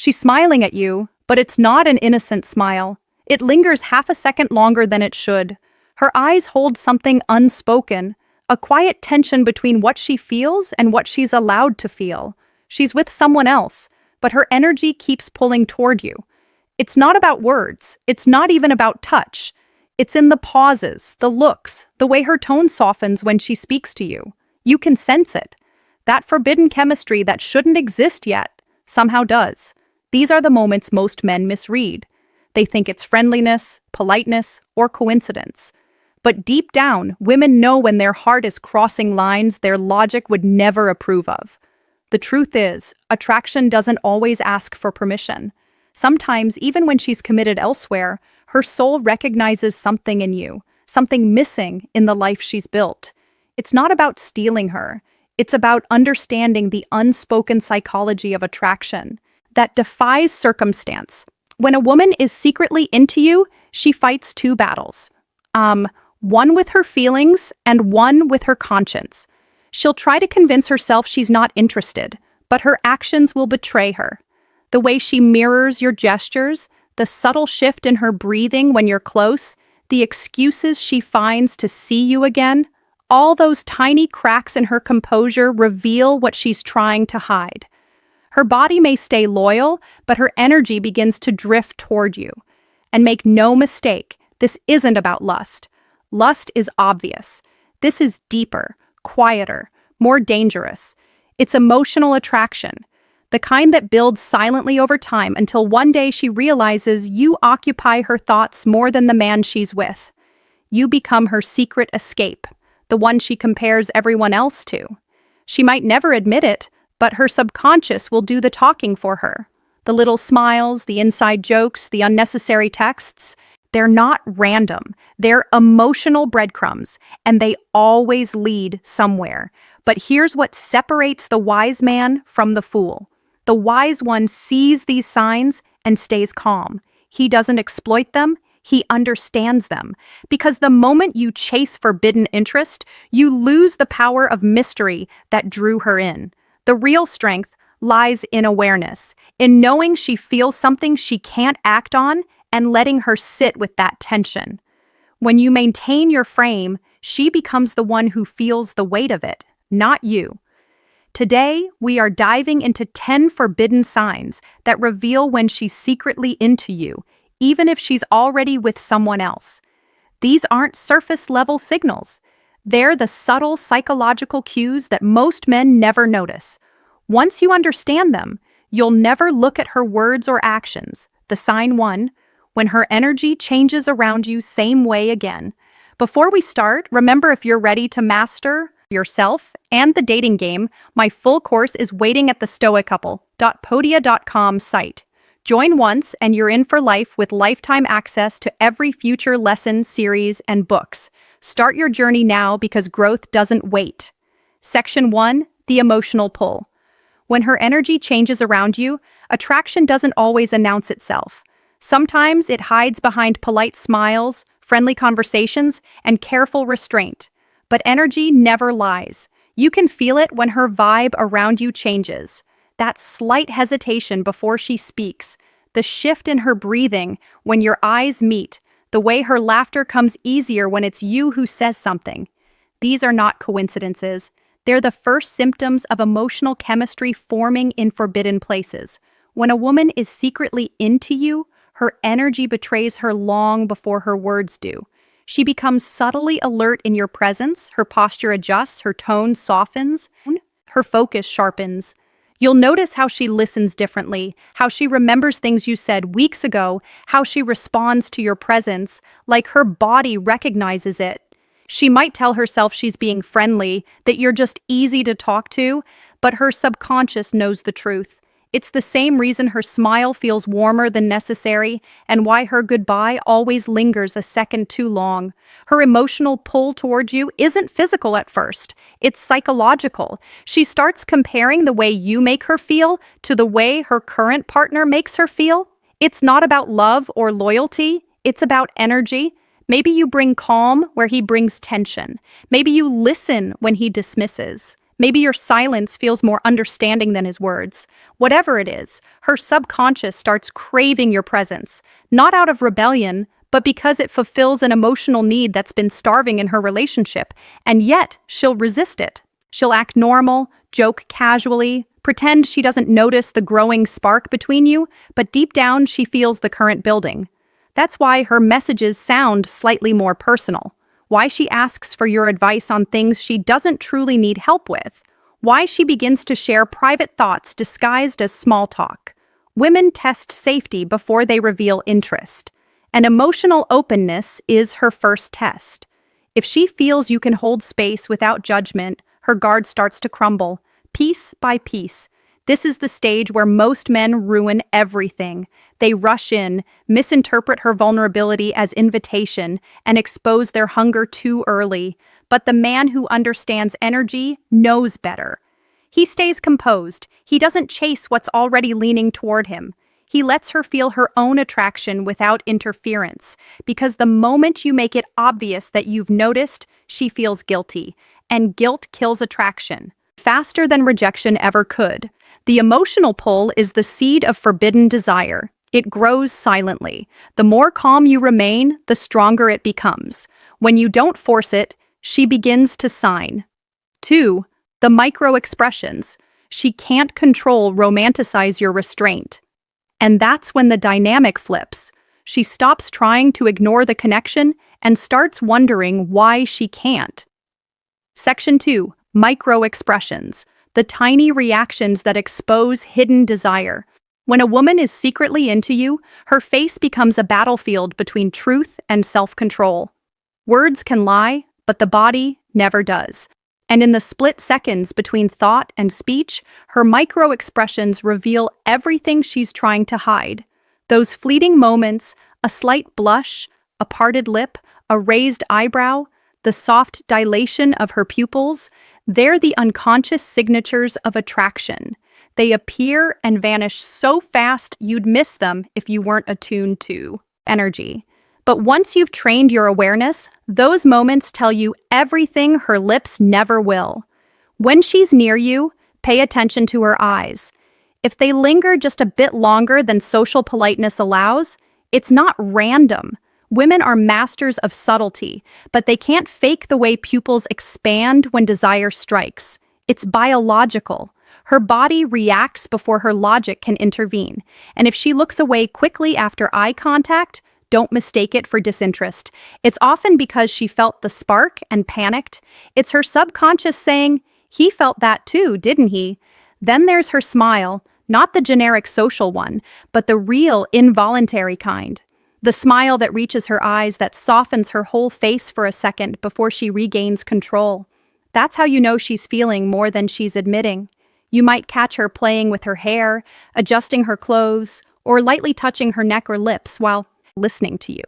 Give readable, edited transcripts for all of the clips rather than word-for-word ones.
She's smiling at you, but it's not an innocent smile. It lingers half a second longer than it should. Her eyes hold something unspoken, a quiet tension between what she feels and what she's allowed to feel. She's with someone else, but her energy keeps pulling toward you. It's not about words. It's not even about touch. It's in the pauses, the looks, the way her tone softens when she speaks to you. You can sense it. That forbidden chemistry that shouldn't exist yet somehow does. These are the moments most men misread. They think it's friendliness, politeness, or coincidence. But deep down, women know when their heart is crossing lines their logic would never approve of. The truth is, attraction doesn't always ask for permission. Sometimes, even when she's committed elsewhere, her soul recognizes something in you, something missing in the life she's built. It's not about stealing her. It's about understanding the unspoken psychology of attraction that defies circumstance. When a woman is secretly into you, she fights two battles. One with her feelings and one with her conscience. She'll try to convince herself she's not interested, but her actions will betray her. The way she mirrors your gestures, the subtle shift in her breathing when you're close, the excuses she finds to see you again, all those tiny cracks in her composure reveal what she's trying to hide. Her body may stay loyal, but her energy begins to drift toward you. And make no mistake, this isn't about lust. Lust is obvious. This is deeper, quieter, more dangerous. It's emotional attraction, the kind that builds silently over time until one day she realizes you occupy her thoughts more than the man she's with. You become her secret escape, the one she compares everyone else to. She might never admit it, but her subconscious will do the talking for her. The little smiles, the inside jokes, the unnecessary texts, they're not random. They're emotional breadcrumbs, and they always lead somewhere. But here's what separates the wise man from the fool. The wise one sees these signs and stays calm. He doesn't exploit them, he understands them. Because the moment you chase forbidden interest, you lose the power of mystery that drew her in. The real strength lies in awareness, in knowing she feels something she can't act on and letting her sit with that tension. When you maintain your frame, she becomes the one who feels the weight of it, not you. Today, we are diving into 10 forbidden signs that reveal when she's secretly into you, even if she's already with someone else. These aren't surface-level signals. They're the subtle psychological cues that most men never notice. Once you understand them, you'll never look at her words or actions. The sign 1, when her energy changes around you same way again. Before we start, remember, if you're ready to master yourself and the dating game, my full course is waiting at the stoicouple.podia.com site. Join once and you're in for life with lifetime access to every future lesson, series, and books. Start your journey now because growth doesn't wait. Section 1, the emotional pull. When her energy changes around you, attraction doesn't always announce itself. Sometimes it hides behind polite smiles, friendly conversations, and careful restraint. But energy never lies. You can feel it when her vibe around you changes. That slight hesitation before she speaks, the shift in her breathing when your eyes meet, the way her laughter comes easier when it's you who says something. These are not coincidences. They're the first symptoms of emotional chemistry forming in forbidden places. When a woman is secretly into you, her energy betrays her long before her words do. She becomes subtly alert in your presence, her posture adjusts, her tone softens, her focus sharpens. You'll notice how she listens differently, how she remembers things you said weeks ago, how she responds to your presence, like her body recognizes it. She might tell herself she's being friendly, that you're just easy to talk to, but her subconscious knows the truth. It's the same reason her smile feels warmer than necessary and why her goodbye always lingers a second too long. Her emotional pull toward you isn't physical at first. It's psychological. She starts comparing the way you make her feel to the way her current partner makes her feel. It's not about love or loyalty. It's about energy. Maybe you bring calm where he brings tension. Maybe you listen when he dismisses. Maybe your silence feels more understanding than his words. Whatever it is, her subconscious starts craving your presence, not out of rebellion, but because it fulfills an emotional need that's been starving in her relationship, and yet she'll resist it. She'll act normal, joke casually, pretend she doesn't notice the growing spark between you, but deep down she feels the current building. That's why her messages sound slightly more personal. Why she asks for your advice on things she doesn't truly need help with. Why she begins to share private thoughts disguised as small talk. Women test safety before they reveal interest. And emotional openness is her first test. If she feels you can hold space without judgment, her guard starts to crumble, piece by piece. This is the stage where most men ruin everything. They rush in, misinterpret her vulnerability as invitation, and expose their hunger too early. But the man who understands energy knows better. He stays composed. He doesn't chase what's already leaning toward him. He lets her feel her own attraction without interference, because the moment you make it obvious that you've noticed, she feels guilty, and guilt kills attraction, faster than rejection ever could. The emotional pull is the seed of forbidden desire. It grows silently. The more calm you remain, the stronger it becomes. When you don't force it, she begins to sign. 2. The micro-expressions. She can't romanticize your restraint. And that's when the dynamic flips. She stops trying to ignore the connection and starts wondering why she can't. Section 2. Micro-expressions. The tiny reactions that expose hidden desire. When a woman is secretly into you, her face becomes a battlefield between truth and self-control. Words can lie, but the body never does. And in the split seconds between thought and speech, her micro-expressions reveal everything she's trying to hide. Those fleeting moments, a slight blush, a parted lip, a raised eyebrow, the soft dilation of her pupils, they're the unconscious signatures of attraction. They appear and vanish so fast you'd miss them if you weren't attuned to energy. But once you've trained your awareness, those moments tell you everything her lips never will. When she's near you, pay attention to her eyes. If they linger just a bit longer than social politeness allows, it's not random. Women are masters of subtlety, but they can't fake the way pupils expand when desire strikes. It's biological. Her body reacts before her logic can intervene. And if she looks away quickly after eye contact, don't mistake it for disinterest. It's often because she felt the spark and panicked. It's her subconscious saying, "He felt that too, didn't he?" Then there's her smile, not the generic social one, but the real involuntary kind. The smile that reaches her eyes, that softens her whole face for a second before she regains control. That's how you know she's feeling more than she's admitting. You might catch her playing with her hair, adjusting her clothes, or lightly touching her neck or lips while listening to you.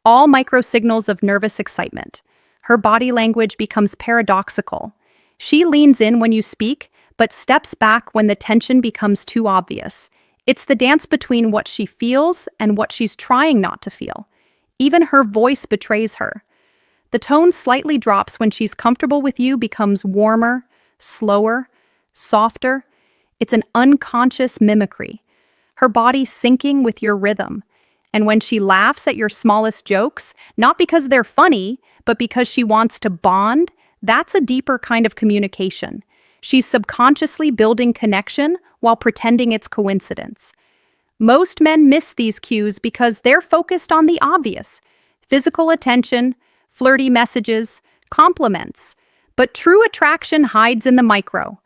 All micro-signals of nervous excitement. Her body language becomes paradoxical. She leans in when you speak, but steps back when the tension becomes too obvious. It's the dance between what she feels and what she's trying not to feel. Even her voice betrays her. The tone slightly drops when she's comfortable with you, becomes warmer, slower, softer. It's an unconscious mimicry. Her body syncing with your rhythm. And when she laughs at your smallest jokes, not because they're funny, but because she wants to bond, that's a deeper kind of communication. She's subconsciously building connection while pretending it's coincidence. Most men miss these cues because they're focused on the obvious: physical attention, flirty messages, compliments. But true attraction hides in the micro.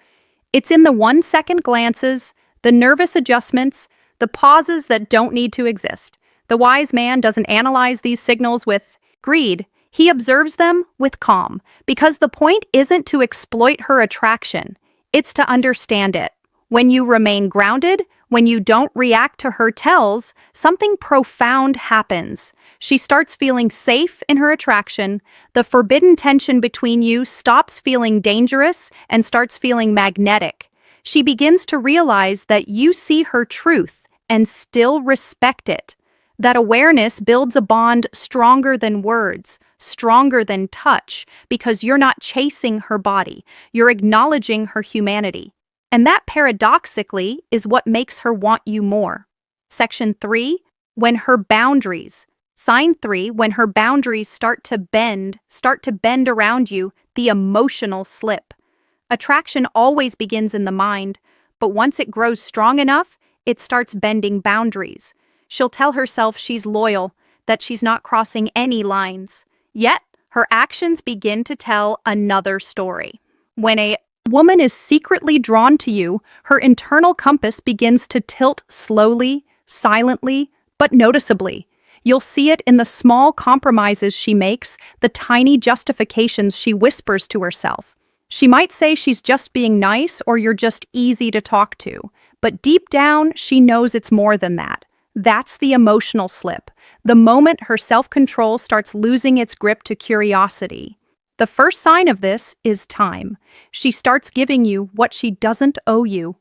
It's in the 1-second glances, the nervous adjustments, the pauses that don't need to exist. The wise man doesn't analyze these signals with greed. He observes them with calm, because the point isn't to exploit her attraction. It's to understand it. When you remain grounded, when you don't react to her tells, something profound happens. She starts feeling safe in her attraction. The forbidden tension between you stops feeling dangerous and starts feeling magnetic. She begins to realize that you see her truth and still respect it. That awareness builds a bond stronger than words, stronger than touch, because you're not chasing her body, you're acknowledging her humanity. And that paradoxically is what makes her want you more. Section 3, when her boundaries. Sign 3, when her boundaries start to bend around you, the emotional slip. Attraction always begins in the mind, but once it grows strong enough, it starts bending boundaries. She'll tell herself she's loyal, that she's not crossing any lines. Yet, her actions begin to tell another story. When a woman is secretly drawn to you, her internal compass begins to tilt slowly, silently, but noticeably. You'll see it in the small compromises she makes, the tiny justifications she whispers to herself. She might say she's just being nice or you're just easy to talk to, but deep down, she knows it's more than that. That's the emotional slip, the moment her self-control starts losing its grip to curiosity. The first sign of this is time. She starts giving you what she doesn't owe you.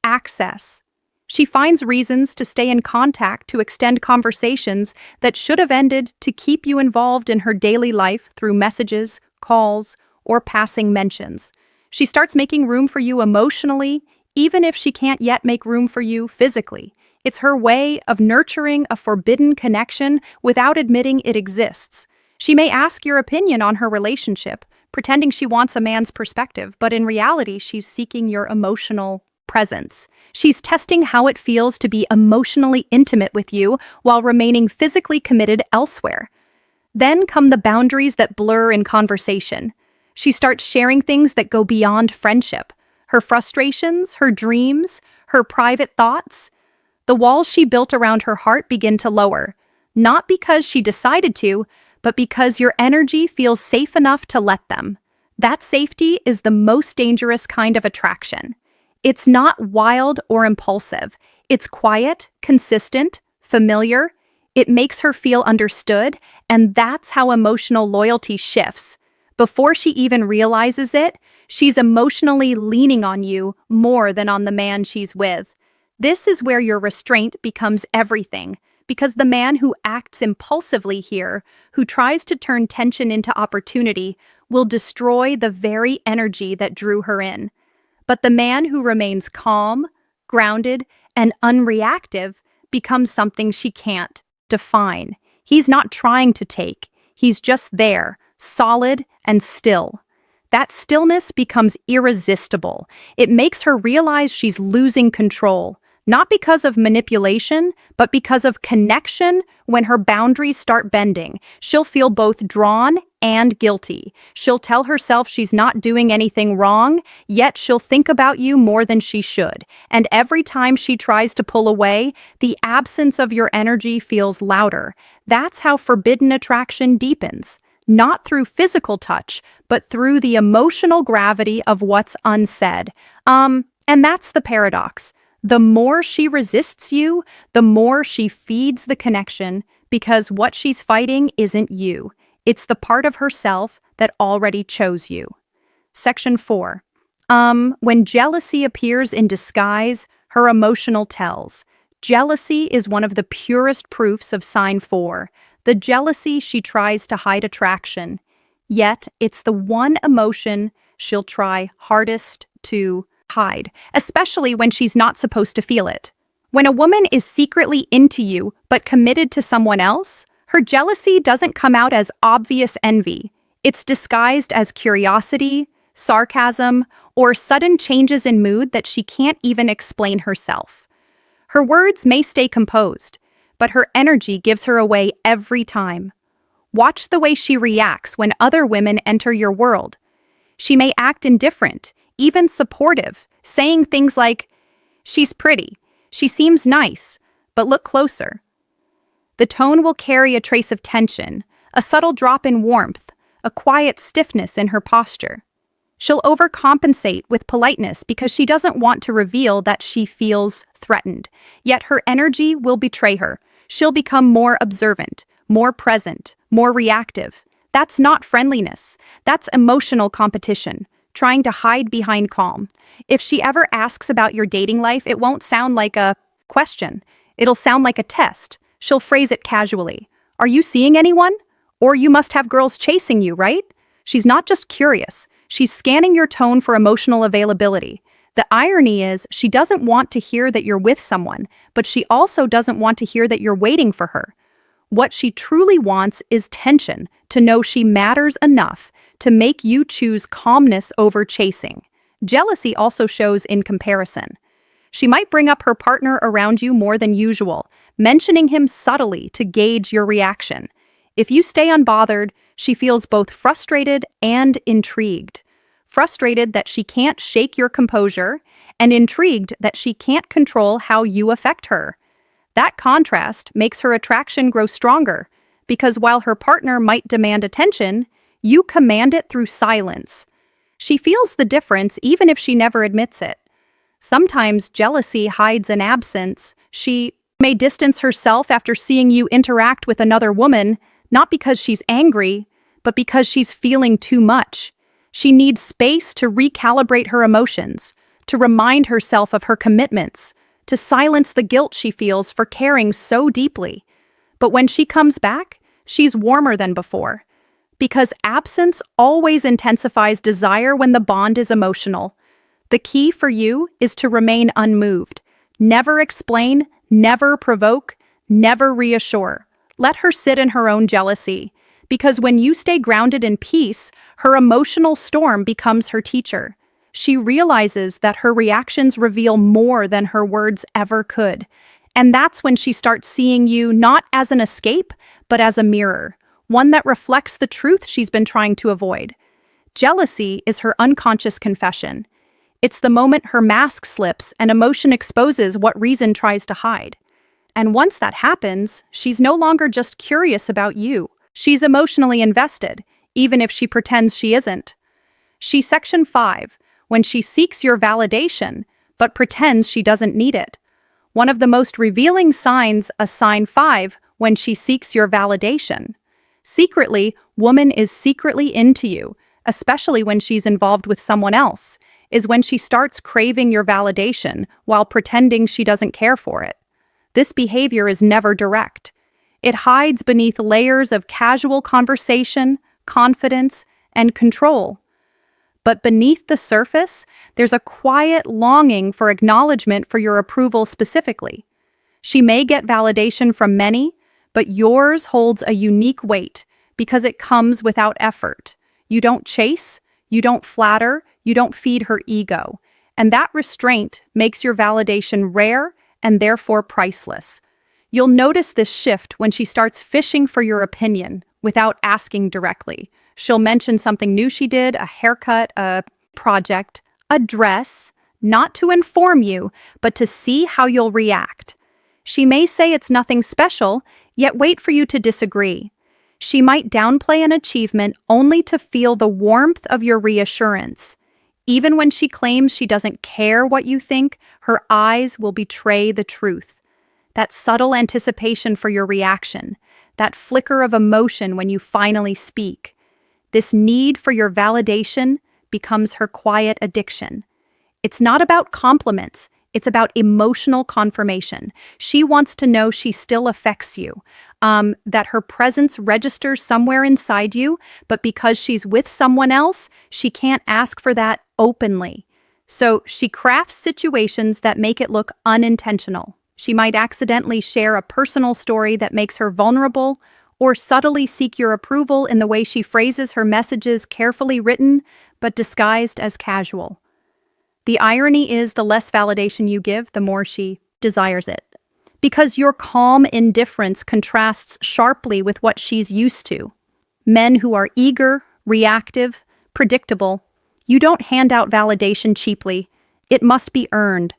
Access. She finds reasons to stay in contact, to extend conversations that should have ended, to keep you involved in her daily life through messages, calls, or passing mentions. She starts making room for you emotionally, even if she can't yet make room for you physically. It's her way of nurturing a forbidden connection without admitting it exists. She may ask your opinion on her relationship, pretending she wants a man's perspective, but in reality, she's seeking your emotional presence. She's testing how it feels to be emotionally intimate with you while remaining physically committed elsewhere. Then come the boundaries that blur in conversation. She starts sharing things that go beyond friendship. Her frustrations, her dreams, her private thoughts. The walls she built around her heart begin to lower, not because she decided to, but because your energy feels safe enough to let them. That safety is the most dangerous kind of attraction. It's not wild or impulsive. It's quiet, consistent, familiar. It makes her feel understood, and that's how emotional loyalty shifts. Before she even realizes it, she's emotionally leaning on you more than on the man she's with. This is where your restraint becomes everything, because the man who acts impulsively here, who tries to turn tension into opportunity, will destroy the very energy that drew her in. But the man who remains calm, grounded, and unreactive becomes something she can't define. He's not trying to take. He's just there, solid and still. That stillness becomes irresistible. It makes her realize she's losing control. Not because of manipulation, but because of connection. When her boundaries start bending, she'll feel both drawn and guilty. She'll tell herself she's not doing anything wrong, yet she'll think about you more than she should. And every time she tries to pull away, the absence of your energy feels louder. That's how forbidden attraction deepens. Not through physical touch, but through the emotional gravity of what's unsaid. And that's the paradox. The more she resists you, the more she feeds the connection, because what she's fighting isn't you. It's the part of herself that already chose you. Section 4. When jealousy appears in disguise, her emotional tells. Jealousy is one of the purest proofs of sign 4. The jealousy she tries to hide attraction. Yet, it's the one emotion she'll try hardest to hide, especially when she's not supposed to feel it. When a woman is secretly into you but committed to someone else, her jealousy doesn't come out as obvious envy. It's disguised as curiosity, sarcasm, or sudden changes in mood that she can't even explain herself. Her words may stay composed, but her energy gives her away every time. Watch the way she reacts when other women enter your world. She may act indifferent, even supportive, saying things like, "She's pretty, she seems nice, but look closer." The tone will carry a trace of tension, a subtle drop in warmth, a quiet stiffness in her posture. She'll overcompensate with politeness because she doesn't want to reveal that she feels threatened. Yet her energy will betray her. She'll become more observant, more present, more reactive. That's not friendliness. That's emotional competition, trying to hide behind calm. If she ever asks about your dating life, it won't sound like a question. It'll sound like a test. She'll phrase it casually. "Are you seeing anyone?" Or you must have girls chasing you, right? She's not just curious. She's scanning your tone for emotional availability. The irony is, she doesn't want to hear that you're with someone, but she also doesn't want to hear that you're waiting for her. What she truly wants is tension, to know she matters enough to make you choose calmness over chasing. Jealousy also shows in comparison. She might bring up her partner around you more than usual, mentioning him subtly to gauge your reaction. If you stay unbothered, she feels both frustrated and intrigued. Frustrated that she can't shake your composure, and intrigued that she can't control how you affect her. That contrast makes her attraction grow stronger, because while her partner might demand attention, you command it through silence. She feels the difference even if she never admits it. Sometimes jealousy hides an absence. She may distance herself after seeing you interact with another woman, not because she's angry, but because she's feeling too much. She needs space to recalibrate her emotions, to remind herself of her commitments, to silence the guilt she feels for caring so deeply. But when she comes back, she's warmer than before. Because absence always intensifies desire when the bond is emotional. The key for you is to remain unmoved. Never explain, never provoke, never reassure. Let her sit in her own jealousy. Because when you stay grounded in peace, her emotional storm becomes her teacher. She realizes that her reactions reveal more than her words ever could. And that's when she starts seeing you not as an escape, but as a mirror, one that reflects the truth she's been trying to avoid. Jealousy is her unconscious confession. It's the moment her mask slips and emotion exposes what reason tries to hide. And once that happens, she's no longer just curious about you. She's emotionally invested, even if she pretends she isn't. She's Section 5, when she seeks your validation, but pretends she doesn't need it. One of the most revealing signs, a sign 5, when she seeks your validation. Secretly, woman is secretly into you, especially when she's involved with someone else, is when she starts craving your validation while pretending she doesn't care for it. This behavior is never direct. It hides beneath layers of casual conversation, confidence, and control. But beneath the surface, there's a quiet longing for acknowledgement for your approval specifically. She may get validation from many, but yours holds a unique weight because it comes without effort. You don't chase, you don't flatter, you don't feed her ego. And that restraint makes your validation rare and therefore priceless. You'll notice this shift when she starts fishing for your opinion without asking directly. She'll mention something new she did, a haircut, a project, a dress, not to inform you, but to see how you'll react. She may say it's nothing special, yet wait for you to disagree. She might downplay an achievement only to feel the warmth of your reassurance. Even when she claims she doesn't care what you think, her eyes will betray the truth. That subtle anticipation for your reaction, that flicker of emotion when you finally speak. This need for your validation becomes her quiet addiction. It's not about compliments, it's about emotional confirmation. She wants to know she still affects you, that her presence registers somewhere inside you, but because she's with someone else, she can't ask for that openly. So she crafts situations that make it look unintentional. She might accidentally share a personal story that makes her vulnerable, or subtly seek your approval in the way she phrases her messages, carefully written, but disguised as casual. The irony is, the less validation you give, the more she desires it. Because your calm indifference contrasts sharply with what she's used to. Men who are eager, reactive, predictable. You don't hand out validation cheaply. It must be earned.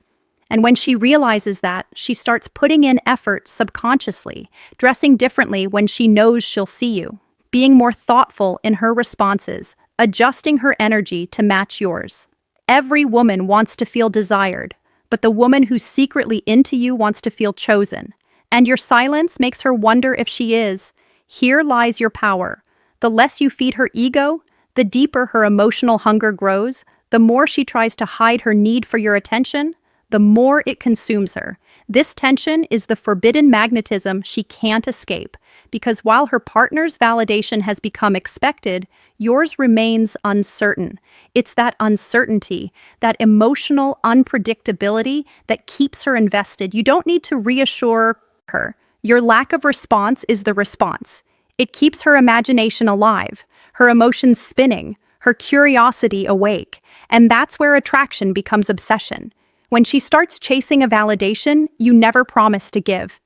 And when she realizes that, she starts putting in effort subconsciously, dressing differently when she knows she'll see you, being more thoughtful in her responses, adjusting her energy to match yours. Every woman wants to feel desired, but the woman who's secretly into you wants to feel chosen. And your silence makes her wonder if she is. Here lies your power. The less you feed her ego, the deeper her emotional hunger grows, the more she tries to hide her need for your attention, the more it consumes her. This tension is the forbidden magnetism she can't escape, because while her partner's validation has become expected, yours remains uncertain. It's that uncertainty, that emotional unpredictability that keeps her invested. You don't need to reassure her. Your lack of response is the response. It keeps her imagination alive, her emotions spinning, her curiosity awake, and that's where attraction becomes obsession. When she starts chasing a validation you never promised to give.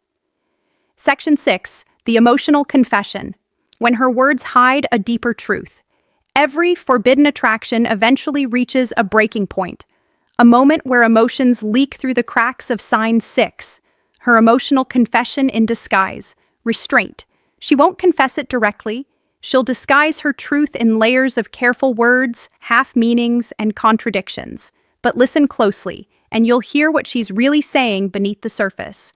Section 6. The emotional confession. When her words hide a deeper truth. Every forbidden attraction eventually reaches a breaking point, a moment where emotions leak through the cracks of sign 6. Her emotional confession in disguise. Restraint. She won't confess it directly. She'll disguise her truth in layers of careful words, half-meanings, and contradictions. But listen closely, and you'll hear what she's really saying beneath the surface.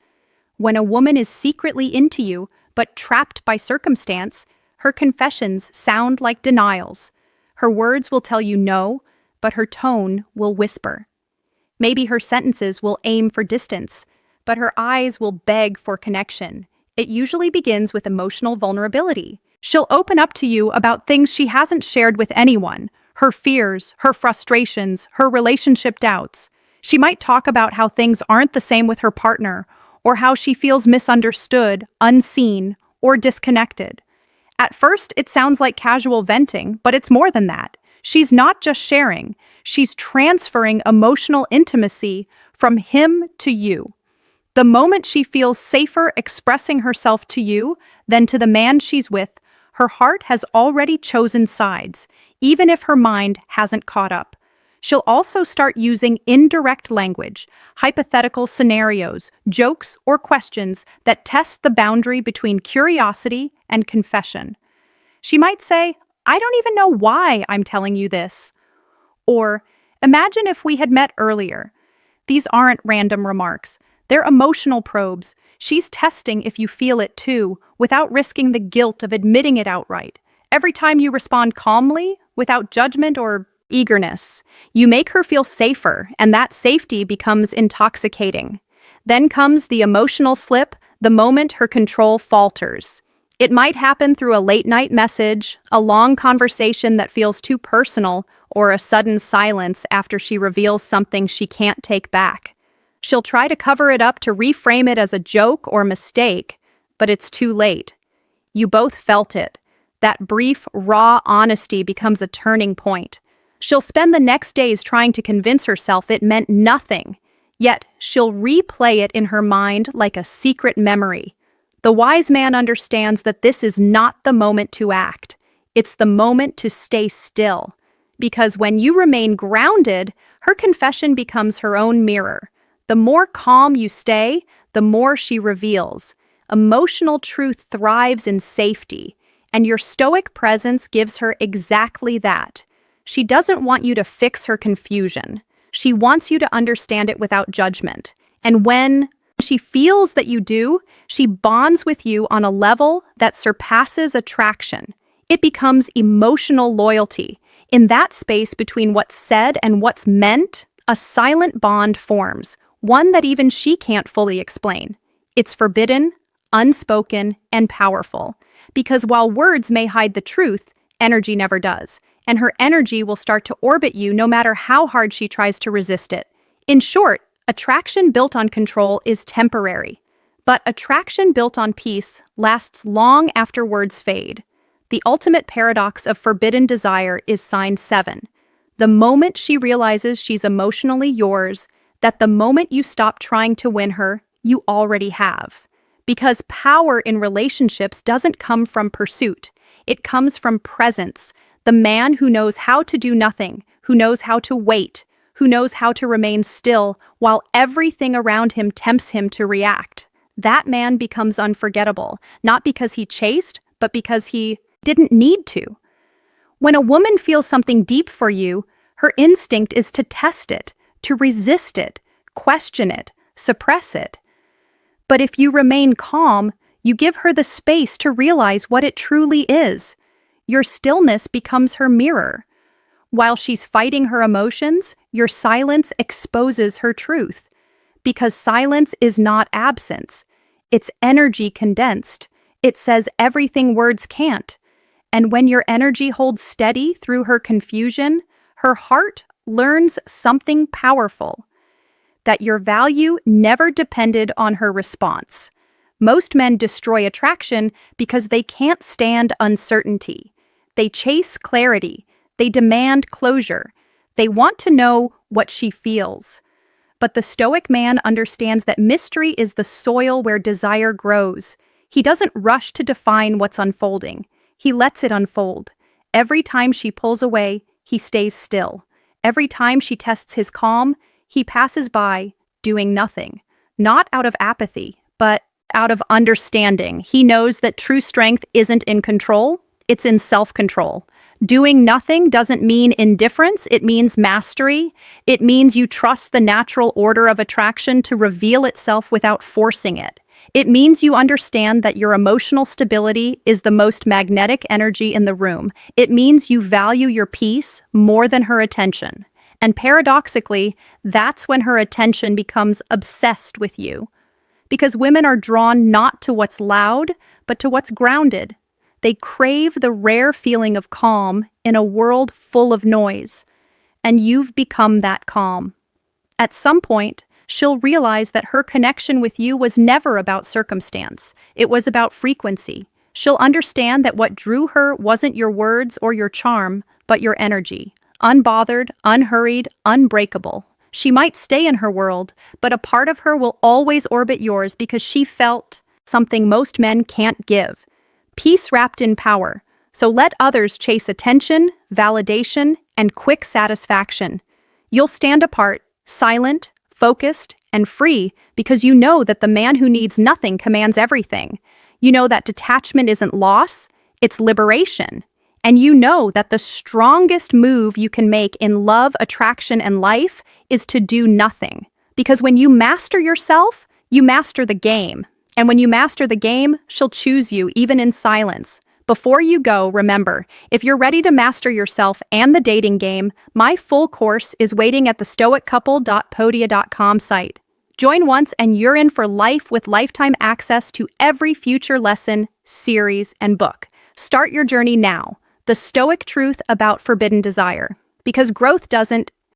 When a woman is secretly into you, but trapped by circumstance, her confessions sound like denials. Her words will tell you no, but her tone will whisper. Maybe her sentences will aim for distance, but her eyes will beg for connection. It usually begins with emotional vulnerability. She'll open up to you about things she hasn't shared with anyone, her fears, her frustrations, her relationship doubts. She might talk about how things aren't the same with her partner, or how she feels misunderstood, unseen, or disconnected. At first, it sounds like casual venting, but it's more than that. She's not just sharing, she's transferring emotional intimacy from him to you. The moment she feels safer expressing herself to you than to the man she's with, her heart has already chosen sides, even if her mind hasn't caught up. She'll also start using indirect language, hypothetical scenarios, jokes, or questions that test the boundary between curiosity and confession. She might say, "I don't even know why I'm telling you this." Or, "Imagine if we had met earlier." These aren't random remarks. They're emotional probes. She's testing if you feel it too, without risking the guilt of admitting it outright. Every time you respond calmly, without judgment or eagerness, you make her feel safer, and that safety becomes intoxicating. Then comes the emotional slip, the moment her control falters. It might happen through a late-night message, a long conversation that feels too personal, or a sudden silence after she reveals something she can't take back. She'll try to cover it up to reframe it as a joke or mistake, but it's too late. You both felt it. That brief, raw honesty becomes a turning point. She'll spend the next days trying to convince herself it meant nothing, yet she'll replay it in her mind like a secret memory. The wise man understands that this is not the moment to act. It's the moment to stay still. Because when you remain grounded, her confession becomes her own mirror. The more calm you stay, the more she reveals. Emotional truth thrives in safety, and your stoic presence gives her exactly that. She doesn't want you to fix her confusion. She wants you to understand it without judgment. And when she feels that you do, she bonds with you on a level that surpasses attraction. It becomes emotional loyalty. In that space between what's said and what's meant, a silent bond forms. One that even she can't fully explain. It's forbidden, unspoken, and powerful. Because while words may hide the truth, energy never does. And her energy will start to orbit you no matter how hard she tries to resist it. In short, attraction built on control is temporary. But attraction built on peace lasts long after words fade. The ultimate paradox of forbidden desire is sign 7. The moment she realizes she's emotionally yours, that the moment you stop trying to win her, you already have. Because power in relationships doesn't come from pursuit. It comes from presence. The man who knows how to do nothing, who knows how to wait, who knows how to remain still while everything around him tempts him to react. That man becomes unforgettable, not because he chased, but because he didn't need to. When a woman feels something deep for you, her instinct is to test it, to resist it, question it, suppress it. But if you remain calm, you give her the space to realize what it truly is. Your stillness becomes her mirror. While she's fighting her emotions, your silence exposes her truth. Because silence is not absence. It's energy condensed. It says everything words can't. And when your energy holds steady through her confusion, her heart learns something powerful, that your value never depended on her response. Most men destroy attraction because they can't stand uncertainty. They chase clarity. They demand closure. They want to know what she feels. But the Stoic man understands that mystery is the soil where desire grows. He doesn't rush to define what's unfolding. He lets it unfold. Every time she pulls away, he stays still. Every time she tests his calm, he passes by, doing nothing. Not out of apathy, but out of understanding. He knows that true strength isn't in control, it's in self-control. Doing nothing doesn't mean indifference, it means mastery. It means you trust the natural order of attraction to reveal itself without forcing it. It means you understand that your emotional stability is the most magnetic energy in the room. It means you value your peace more than her attention. And paradoxically, that's when her attention becomes obsessed with you. Because women are drawn not to what's loud, but to what's grounded. They crave the rare feeling of calm in a world full of noise. And you've become that calm. At some point, she'll realize that her connection with you was never about circumstance. It was about frequency. She'll understand that what drew her wasn't your words or your charm, but your energy. Unbothered, unhurried, unbreakable. She might stay in her world, but a part of her will always orbit yours because she felt something most men can't give. Peace wrapped in power. So let others chase attention, validation, and quick satisfaction. You'll stand apart, silent, focused, and free because you know that the man who needs nothing commands everything. You know that detachment isn't loss, it's liberation. And you know that the strongest move you can make in love, attraction, and life is to do nothing. Because when you master yourself, you master the game. And when you master the game, she'll choose you, even in silence. Before you go, remember, if you're ready to master yourself and the dating game, my full course is waiting at the stoiccouple.podia.com site. Join once and you're in for life with lifetime access to every future lesson, series, and book. Start your journey now. The Stoic truth about forbidden desire. Because growth doesn't